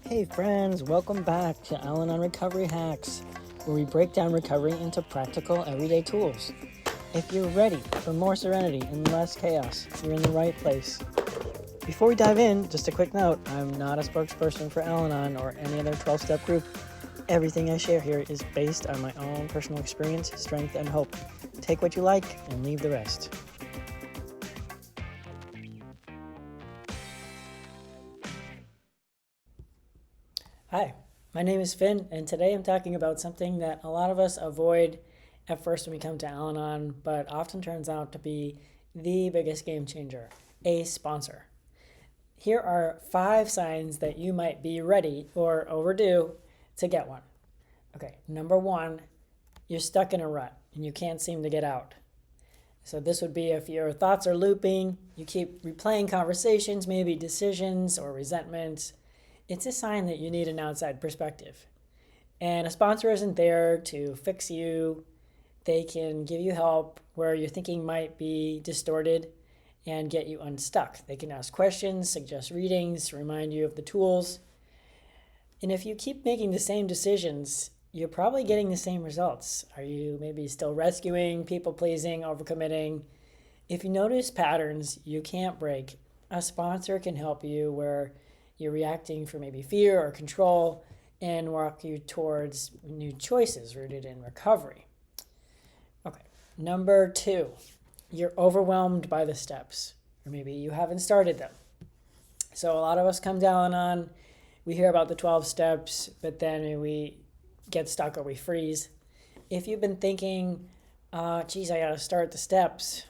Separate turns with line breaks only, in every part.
Hey friends, welcome back to Al-Anon Recovery Hacks, where we break down recovery into practical everyday tools. If you're ready for more serenity and less chaos, you're in the right place. Before we dive in, just a quick note, I'm not a spokesperson for Al-Anon or any other 12-step group. Everything I share here is based on my own personal experience, strength, and hope. Take what you like and leave the rest. Hi, my name is Finn, and today I'm talking about something that a lot of us avoid at first when we come to Al-Anon, but often turns out to be the biggest game changer, a sponsor. Here are 5 signs that you might be ready or overdue to get one. Okay, number 1, you're stuck in a rut and you can't seem to get out. So this would be if your thoughts are looping, you keep replaying conversations, maybe decisions or resentments. It's a sign that you need an outside perspective. And a sponsor isn't there to fix you. They can give you help where your thinking might be distorted and get you unstuck. They can ask questions, suggest readings, remind you of the tools. And if you keep making the same decisions, you're probably getting the same results. Are you maybe still rescuing, people-pleasing, overcommitting? If you notice patterns you can't break, a sponsor can help you where you're reacting for maybe fear or control and walk you towards new choices rooted in recovery. Okay, number 2, you're overwhelmed by the steps, or maybe you haven't started them. So a lot of us come down on, we hear about the 12 steps, but then we get stuck or we freeze. If you've been thinking, geez, I gotta start the steps,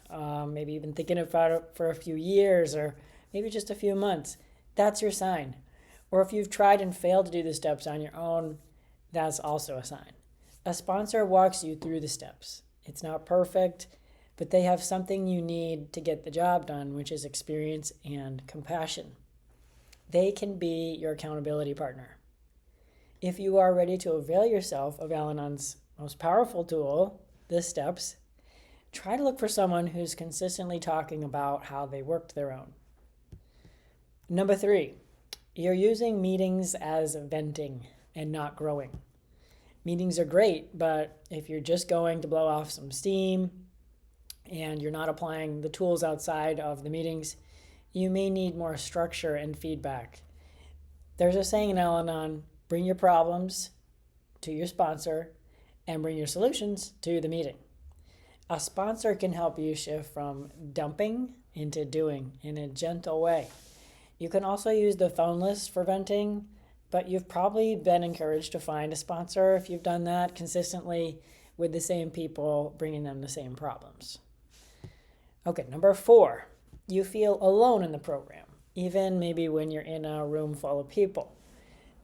maybe you've been thinking about it for a few years or maybe just a few months, that's your sign. Or if you've tried and failed to do the steps on your own, that's also a sign. A sponsor walks you through the steps. It's not perfect, but they have something you need to get the job done, which is experience and compassion. They can be your accountability partner. If you are ready to avail yourself of Al-Anon's most powerful tool, the steps, try to look for someone who's consistently talking about how they worked their own. Number 3, you're using meetings as venting and not growing. Meetings are great, but if you're just going to blow off some steam and you're not applying the tools outside of the meetings, you may need more structure and feedback. There's a saying in Al-Anon, bring your problems to your sponsor and bring your solutions to the meeting. A sponsor can help you shift from dumping into doing in a gentle way. You can also use the phone list for venting, but you've probably been encouraged to find a sponsor if you've done that consistently with the same people, bringing them the same problems. Okay, number 4, you feel alone in the program, even maybe when you're in a room full of people.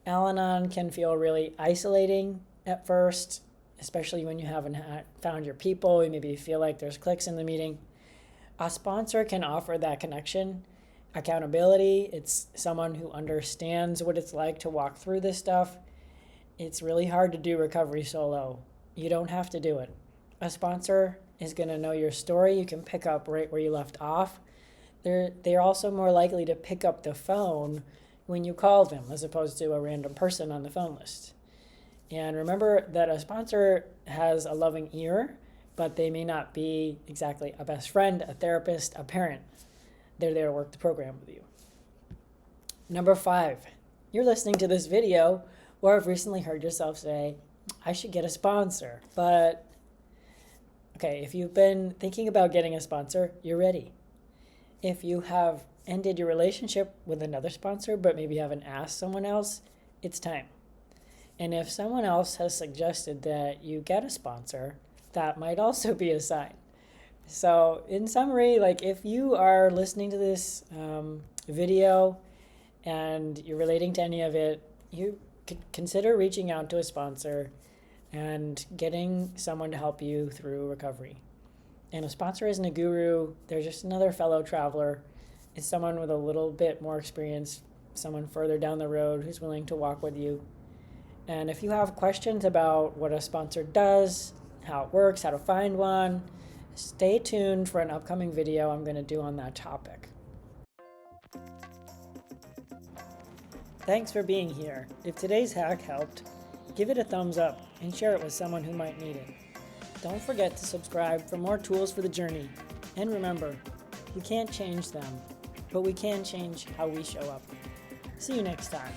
Al-Anon can feel really isolating at first, especially when you haven't found your people. You maybe feel like there's cliques in the meeting. A sponsor can offer that connection. Accountability, it's someone who understands what it's like to walk through this stuff. It's really hard to do recovery solo. You don't have to do it. A sponsor is going to know your story. You can pick up right where you left off. They're also more likely to pick up the phone when you call them as opposed to a random person on the phone list. And remember that a sponsor has a loving ear, but they may not be exactly a best friend, a therapist, a parent. They're there to work the program with you. Number 5, you're listening to this video or have recently heard yourself say, I should get a sponsor. But, okay, if you've been thinking about getting a sponsor, you're ready. If you have ended your relationship with another sponsor, but maybe haven't asked someone else, it's time. And if someone else has suggested that you get a sponsor, that might also be a sign. So in summary, like if you are listening to this video and you're relating to any of it, you could consider reaching out to a sponsor and getting someone to help you through recovery. And a sponsor isn't a guru. They're just another fellow traveler. It's someone with a little bit more experience, someone further down the road who's willing to walk with you. And if you have questions about what a sponsor does, how it works, how to find one, stay tuned for an upcoming video I'm going to do on that topic. Thanks for being here. If today's hack helped, give it a thumbs up and share it with someone who might need it. Don't forget to subscribe for more tools for the journey. And remember, we can't change them, but we can change how we show up. See you next time.